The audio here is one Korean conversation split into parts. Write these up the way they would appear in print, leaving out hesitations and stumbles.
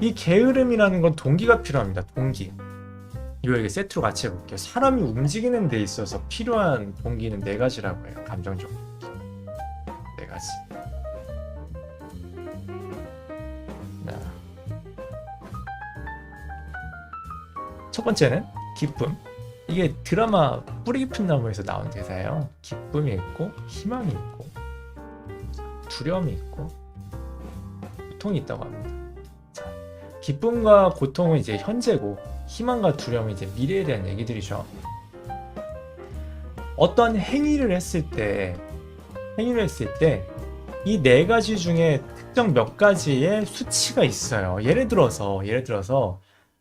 이 게으름이라는 건 동기가 필요합니다. 동기. 이거 이게 세트로 같이 해볼게요. 사람이 움직이는 데 있어서 필요한 동기는 네 가지라고 해요. 감정적 네 가지. 자, 첫 번째는 기쁨. 이게 드라마 뿌리 깊은 나무에서 나온 대사예요. 기쁨이 있고 희망이 있고 두려움이 있고 고통이 있다고 합니다. 자, 기쁨과 고통은 이제 현재고 희망과 두려움은 이제 미래에 대한 얘기들이죠. 어떤 행위를 했을 때 이 네 가지 중에 특정 몇 가지의 수치가 있어요. 예를 들어서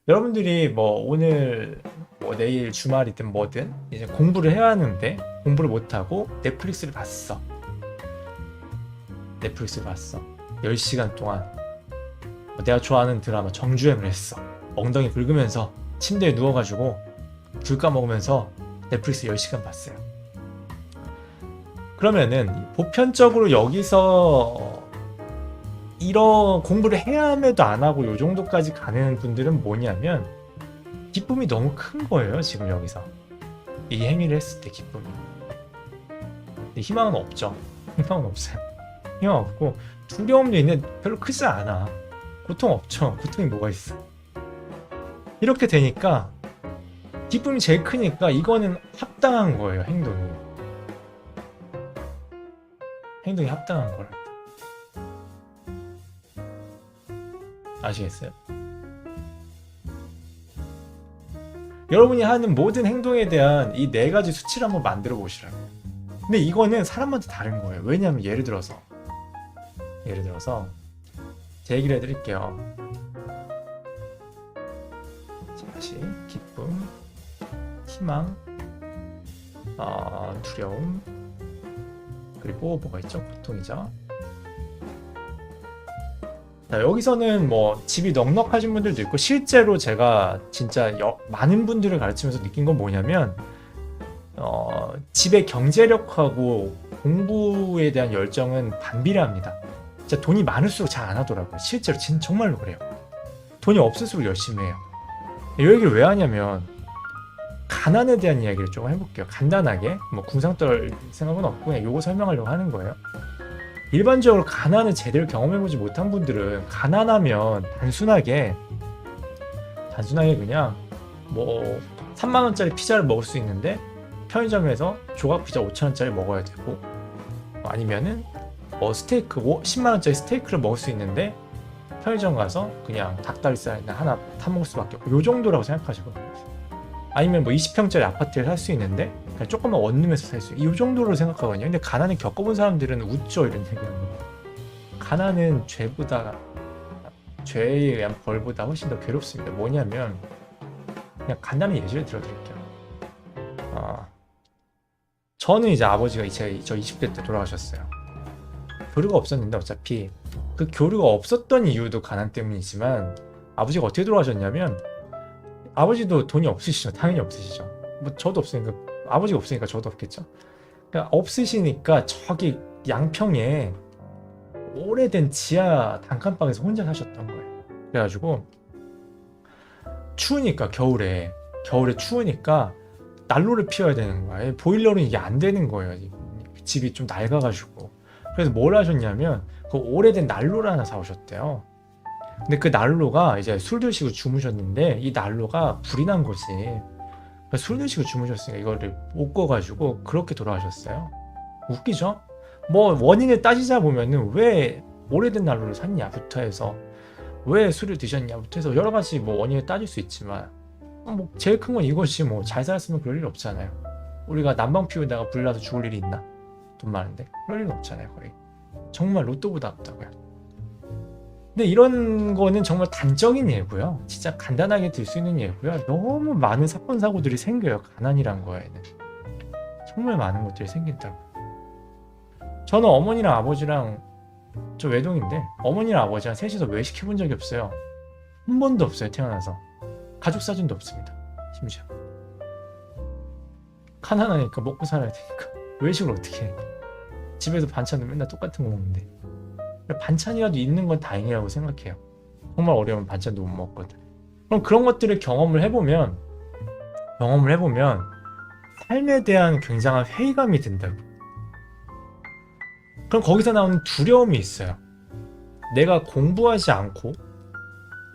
여러분들이 뭐 오늘 뭐 내일 주말이든 뭐든 이제 공부를 해야 하는데 공부를 못하고 넷플릭스를 봤어. 10시간 동안 내가 좋아하는 드라마 정주행을 했어. 엉덩이 긁으면서 침대에 누워가지고 귤 까먹으면서 넷플릭스 10시간 봤어요. 그러면은 보편적으로 여기서 이런 공부를 해야 함에도 안 하고 요 정도까지 가는 분들은 뭐냐면 기쁨이 너무 큰 거예요. 지금 여기서 이 행위를 했을 때 기쁨이. 근데 희망은 없죠. 희망은 없어요. 희망 없고 두려움도 있는데 별로 크지 않아. 고통 없죠. 고통이 뭐가 있어. 이렇게 되니까 기쁨이 제일 크니까 이거는 합당한 거예요. 행동이 합당한 거라. 아시겠어요? 여러분이 하는 모든 행동에 대한 이 네 가지 수치를 한번 만들어 보시라고요. 근데 이거는 사람마다 다른 거예요. 왜냐하면 예를 들어서 제 얘기를 해드릴게요. 자, 다시 기쁨, 희망, 두려움, 그리고 뭐가 있죠? 고통이죠. 자, 여기서는 뭐 집이 넉넉하신 분들도 있고 실제로 제가 진짜 많은 분들을 가르치면서 느낀 건 뭐냐면 집의 경제력하고 공부에 대한 열정은 반비례합니다. 진짜 돈이 많을수록 잘 안 하더라고요. 실제로 정말로 그래요. 돈이 없을수록 열심히 해요. 이 얘기를 왜 하냐면 가난에 대한 이야기를 조금 해볼게요. 간단하게 뭐 궁상 떨 생각은 없고 그냥 요거 설명하려고 하는 거예요. 일반적으로 가난을 제대로 경험해보지 못한 분들은 가난하면 단순하게 그냥 뭐 3만원짜리 피자를 먹을 수 있는데 편의점에서 조각 피자 5천원짜리 먹어야 되고 아니면은 스테이크 10만원짜리 스테이크를 먹을 수 있는데 편의점 가서 그냥 닭다리살이나 하나 타먹을 수밖에 없고 요 정도라고 생각하시거든요. 아니면 뭐 20평짜리 아파트를 살 수 있는데 그냥 조금만 원룸에서 살 수 있고 이 정도로 생각하거든요. 근데 가난을 겪어본 사람들은 웃죠. 이런 얘기하는 거. 가난은 죄에 의한 벌보다 훨씬 더 괴롭습니다. 뭐냐면 그냥 간단한 예시를 들어드릴게요. 저는 이제 아버지가 저 20대 때 돌아가셨어요. 교류가 없었는데 어차피 그 교류가 없었던 이유도 가난 때문이지만 아버지가 어떻게 돌아가셨냐면 아버지도 돈이 없으시죠. 당연히 없으시죠. 뭐 저도 없으니까 아버지가 없으니까 저도 없겠죠. 그러니까 없으시니까 저기 양평에 오래된 지하 단칸방에서 혼자 사셨던 거예요. 그래가지고 추우니까 겨울에 추우니까 난로를 피워야 되는 거예요. 보일러는 이게 안 되는 거예요. 집이 좀 낡아가지고. 그래서 뭘 하셨냐면 그 오래된 난로를 하나 사오셨대요. 근데 그 난로가 이제 술 드시고 주무셨는데 이 난로가 불이 난 거지. 술 드시고 주무셨으니까 이거를 못 꺼가지고 그렇게 돌아가셨어요. 웃기죠? 뭐 원인을 따지자 보면은 왜 오래된 난로를 샀냐부터 해서 왜 술을 드셨냐부터 해서 여러 가지 뭐 원인을 따질 수 있지만 뭐 제일 큰 건 이것이 뭐 잘 살았으면 그럴 일 없잖아요. 우리가 난방 피우다가 불 나서 죽을 일이 있나? 돈 많은데 그럴 일은 없잖아요. 거의 정말 로또보다 없다고요. 근데 이런 거는 정말 단적인 예고요. 진짜 간단하게 들 수 있는 예고요. 너무 많은 사건 사고들이 생겨요. 가난이란 거에는 정말 많은 것들이 생긴다고. 저는 어머니랑 아버지랑 저 외동인데 어머니랑 아버지랑 셋이서 외식해본 적이 없어요. 한 번도 없어요. 태어나서 가족 사진도 없습니다. 심지어 가난하니까 먹고 살아야 되니까 외식을 어떻게 해. 집에서 반찬은 맨날 똑같은 거 먹는데 반찬이라도 있는 건 다행이라고 생각해요. 정말 어려우면 반찬도 못 먹거든. 그럼 그런 것들을 경험을 해보면 삶에 대한 굉장한 회의감이 든다고. 그럼 거기서 나오는 두려움이 있어요. 내가 공부하지 않고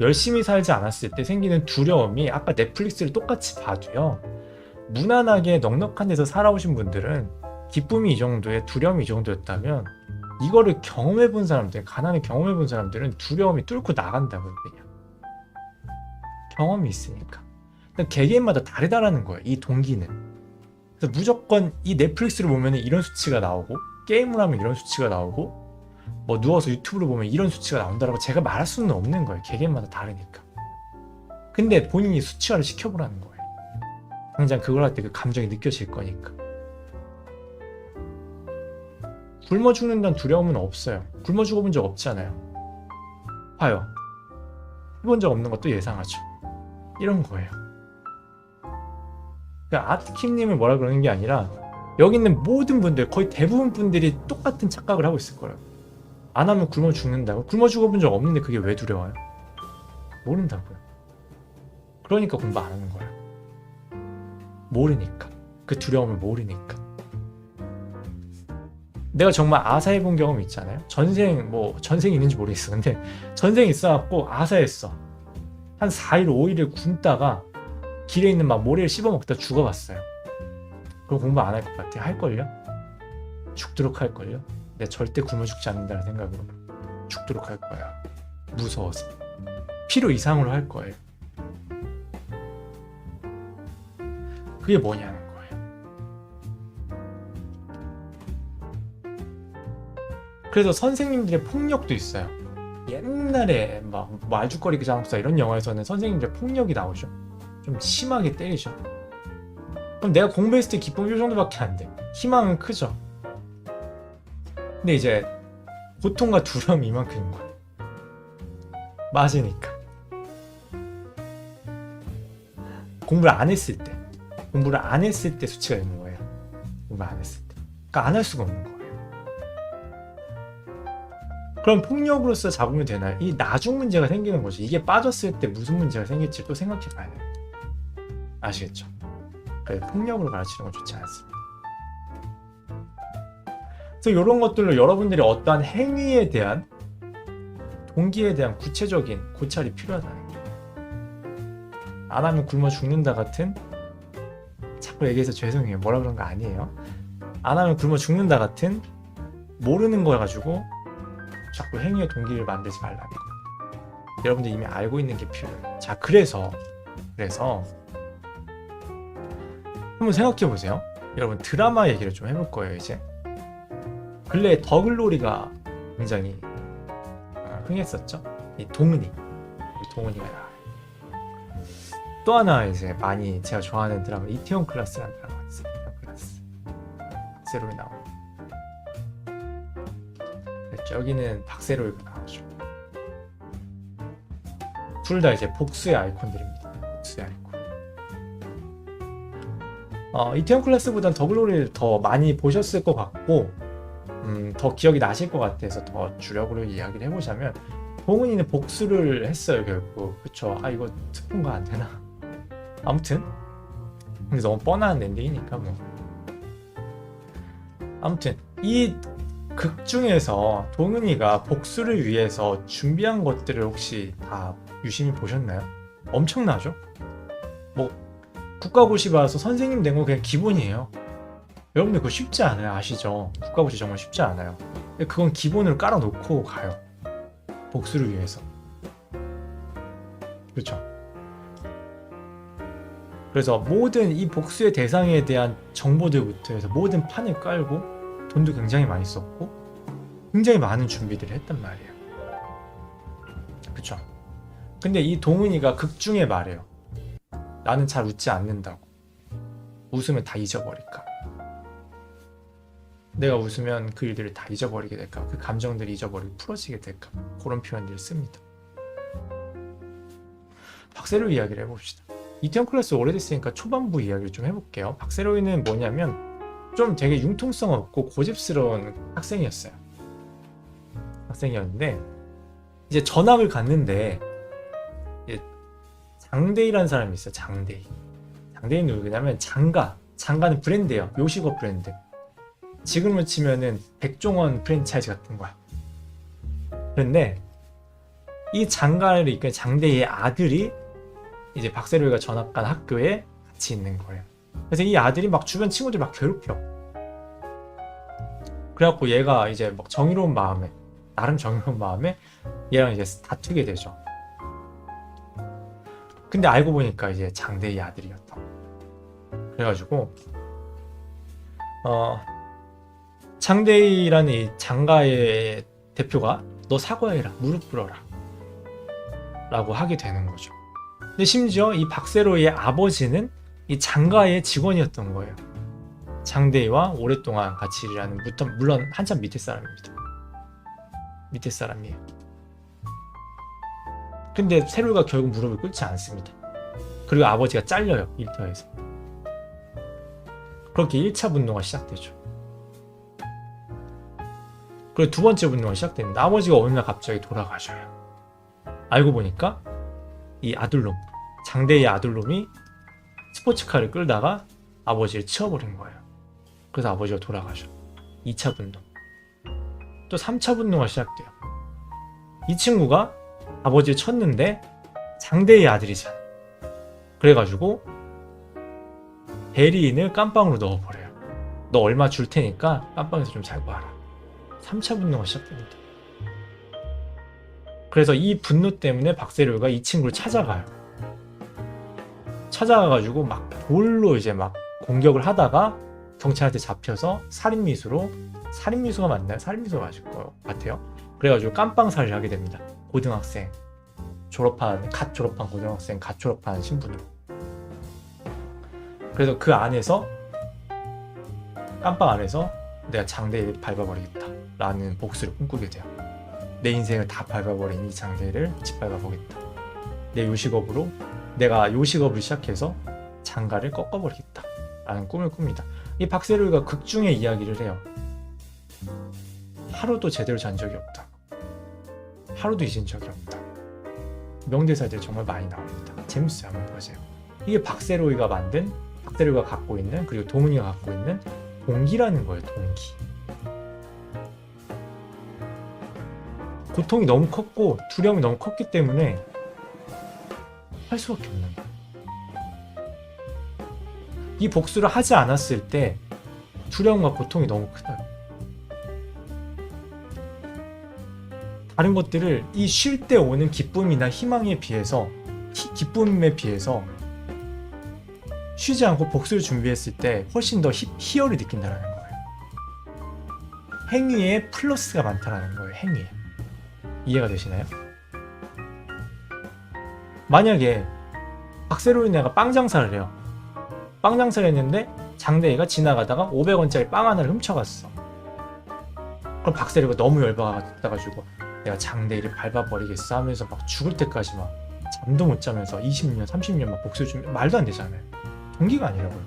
열심히 살지 않았을 때 생기는 두려움이, 아까 넷플릭스를 똑같이 봐도요, 무난하게 넉넉한 데서 살아오신 분들은 기쁨이 이 정도에 두려움이 이 정도였다면, 이거를 경험해본 사람들, 가난을 경험해본 사람들은 두려움이 뚫고 나간다고요. 그냥 경험이 있으니까. 그러니까 개개인마다 다르다라는 거예요, 이 동기는. 그래서 무조건 이 넷플릭스를 보면 이런 수치가 나오고, 게임을 하면 이런 수치가 나오고, 뭐 누워서 유튜브를 보면 이런 수치가 나온다라고 제가 말할 수는 없는 거예요. 개개인마다 다르니까. 근데 본인이 수치화를 시켜보라는 거예요. 당장 그걸 할 때 그 감정이 느껴질 거니까. 굶어 죽는다는 두려움은 없어요. 굶어 죽어본 적 없잖아요. 봐요. 해본 적 없는 것도 예상하죠. 이런 거예요. 그러니까 아트킴님을 뭐라 그러는 게 아니라, 여기 있는 모든 분들, 거의 대부분 분들이 똑같은 착각을 하고 있을 거예요. 안 하면 굶어 죽는다고? 굶어 죽어본 적 없는데 그게 왜 두려워요? 모른다고요. 그러니까 공부 안 하는 거예요. 모르니까. 그 두려움을 모르니까. 내가 정말 아사해본 경험이 있잖아요. 전생이 있는지 모르겠어. 근데 전생이 있어갖고 아사했어. 한 4일, 5일을 굶다가 길에 있는 막 모래를 씹어먹다 죽어봤어요. 그럼 공부 안 할 것 같아? 할걸요? 죽도록 할걸요? 내가 절대 굶어 죽지 않는다는 생각으로 죽도록 할 거야. 무서워서. 필요 이상으로 할 거예요. 그게 뭐냐는 거예요. 그래서 선생님들의 폭력도 있어요. 옛날에 막 말죽거리 그 장사 이런 영화에서는 선생님들의 폭력이 나오죠. 좀 심하게 때리죠. 그럼 내가 공부했을 때 기쁨이 이 정도밖에 안 돼. 희망은 크죠. 근데 이제 고통과 두려움이 이만큼인 거야. 맞으니까. 공부를 안 했을 때 수치가 있는 거예요. 공부를 안 했을 때. 그러니까 안 할 수가 없는 거예요. 그럼 폭력으로서 잡으면 되나요? 이 나중 문제가 생기는 거죠. 이게 빠졌을 때 무슨 문제가 생길지 또 생각해 봐야 돼요. 아시겠죠? 그래서 폭력으로 가르치는 건 좋지 않습니다. 그래서 이런 것들로 여러분들이 어떠한 행위에 대한 동기에 대한 구체적인 고찰이 필요하다는 거예요. 안 하면 굶어 죽는다 같은, 자꾸 얘기해서 죄송해요. 뭐라 그런 거 아니에요. 안 하면 굶어 죽는다 같은 모르는 거 가지고 자꾸 행위의 동기를 만들지 말라는 거예요. 여러분들 이미 알고 있는 게 필요해요. 자, 그래서 한번 생각해 보세요. 여러분 드라마 얘기를 좀 해볼 거예요. 이제 근래에 더글로리가 굉장히 흥했었죠. 이 동은이가 나와요. 또 하나 이제 많이 제가 좋아하는 드라마, 이태원 클라스라는 드라마가 있어요. 이태원 클라스. 박세로이 나오고, 여기는 박세로이가 나오죠. 둘 다 이제 복수의 아이콘들입니다. 복수의 아이콘. 이태원 클라스보단 더글로리를 더 많이 보셨을 것 같고, 더 기억이 나실 것 같아서 더 주력으로 이야기를 해보자면, 동은이는 복수를 했어요 결국. 그쵸? 이거 스폰가 안 되나? 아무튼 근데 너무 뻔한 엔딩이니까 뭐. 아무튼 이 극 중에서 동은이가 복수를 위해서 준비한 것들을 혹시 다 유심히 보셨나요? 엄청나죠? 뭐 국가고시 봐서 선생님 된 거 그냥 기본이에요. 여러분들 그거 쉽지 않아요. 아시죠? 국가고시 정말 쉽지 않아요. 그건 기본을 깔아놓고 가요. 복수를 위해서. 그렇죠? 그래서 모든 이 복수의 대상에 대한 정보들부터 해서 모든 판을 깔고 돈도 굉장히 많이 썼고 굉장히 많은 준비들을 했단 말이에요. 그렇죠? 근데 이 동은이가 극 중에 말해요. 나는 잘 웃지 않는다고. 웃으면 다 잊어버릴까. 내가 웃으면 그 일들을 다 잊어버리게 될까. 그 감정들이 잊어버리고 풀어지게 될까. 그런 표현들을 씁니다. 박세로이 이야기를 해봅시다. 이태원 클래스 오래됐으니까 초반부 이야기를 좀 해볼게요. 박세로이는 뭐냐면 좀 되게 융통성 없고 고집스러운 학생이었어요. 학생이었는데 이제 전학을 갔는데 이제 장대희라는 사람이 있어요. 장대희. 장대희는 누구냐면 장가는 브랜드예요. 요식업 브랜드. 지금으로 치면은 백종원 프랜차이즈 같은 거야. 그런데 이 장가를 이끈 장대희의 아들이 이제 박세로이가 전학 간 학교에 같이 있는 거예요. 그래서 이 아들이 막 주변 친구들 막 괴롭혀. 그래갖고 얘가 이제 막 나름 정의로운 마음에 얘랑 이제 다투게 되죠. 근데 알고 보니까 이제 장대희 아들이었다. 그래가지고 장대희라는 이 장가의 대표가 너 사과해라, 무릎 꿇어라 라고 하게 되는 거죠. 근데 심지어 이 박세로이의 아버지는 이 장가의 직원이었던 거예요. 장대희와 오랫동안 같이 일하는, 물론 한참 밑에 사람입니다. 밑에 사람이에요. 근데 세로이가 결국 무릎을 꿇지 않습니다. 그리고 아버지가 잘려요, 일터에서. 그렇게 1차 분노가 시작되죠. 그리고 두 번째 분노가 시작됩니다. 아버지가 어느 날 갑자기 돌아가셔요. 알고 보니까 이 아들놈, 장대희의 아들놈이 스포츠카를 끌다가 아버지를 치워버린 거예요. 그래서 아버지가 돌아가셔. 2차 분노. 또 3차 분노가 시작돼요. 이 친구가 아버지를 쳤는데 장대희의 아들이잖아. 그래가지고 대리인을 깜빵으로 넣어버려요. 너 얼마 줄 테니까 깜빵에서 좀 잘 봐라. 3차 분노가 시작됩니다. 그래서 이 분노 때문에 박세로이가 이 친구를 찾아가요. 찾아가가지고 막 돌로 이제 막 공격을 하다가 경찰한테 잡혀서 살인미수가 맞나요? 살인미수가 맞을 것 같아요. 그래가지고 깜빵살이를 하게 됩니다. 고등학생, 갓 졸업한 고등학생, 갓 졸업한 신분으로. 그래서 그 안에서, 깜빵 안에서 내가 장대희를 밟아버리겠다 라는 복수를 꿈꾸게 돼요. 내 인생을 다 밟아버린 이 장대희를 짓밟아보겠다. 내 요식업으로, 내가 요식업을 시작해서 장가를 꺾어버리겠다 라는 꿈을 꿉니다. 이 박세로이가 극중의 이야기를 해요. 하루도 제대로 잔 적이 없다. 하루도 잊은 적이 없다. 명대사들이 정말 많이 나옵니다. 재밌어요. 한번 보세요. 이게 박세로이가 갖고 있는, 그리고 동훈이가 갖고 있는 동기라는 거예요. 동기. 고통이 너무 컸고 두려움이 너무 컸기 때문에 할 수밖에 없는 거예요. 이 복수를 하지 않았을 때 두려움과 고통이 너무 크다. 다른 것들을 이 쉴 때 오는 기쁨이나 희망에 비해서, 기쁨에 비해서 쉬지 않고 복수를 준비했을 때 훨씬 더 희열을 느낀다는 거예요. 행위에 플러스가 많다는 거예요. 행위에. 이해가 되시나요? 만약에 박세로이 내가 빵 장사를 해요. 빵 장사를 했는데 장대희가 지나가다가 500원짜리 빵 하나를 훔쳐갔어. 그럼 박세로이가 너무 열받아가지고 내가 장대희를 밟아버리겠어 하면서 막 죽을 때까지 막 잠도 못 자면서 20년, 30년 막 복수 준비, 말도 안 되잖아요. 동기가 아니라고요.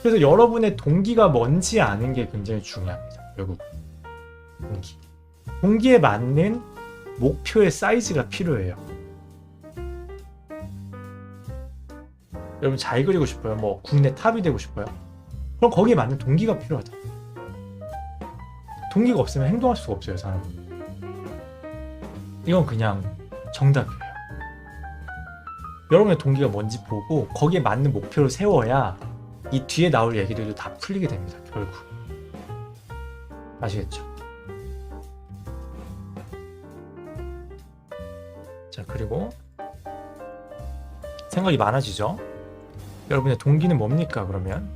그래서 여러분의 동기가 뭔지 아는 게 굉장히 중요합니다. 결국 동기에 맞는 목표의 사이즈가 필요해요. 여러분 잘 그리고 싶어요? 뭐 국내 탑이 되고 싶어요? 그럼 거기에 맞는 동기가 필요하다. 동기가 없으면 행동할 수가 없어요, 사람은. 이건 그냥 정답이에요. 여러분의 동기가 뭔지 보고 거기에 맞는 목표를 세워야 이 뒤에 나올 얘기들도 다 풀리게 됩니다. 결국. 아시겠죠? 자, 그리고 생각이 많아지죠? 여러분의 동기는 뭡니까? 그러면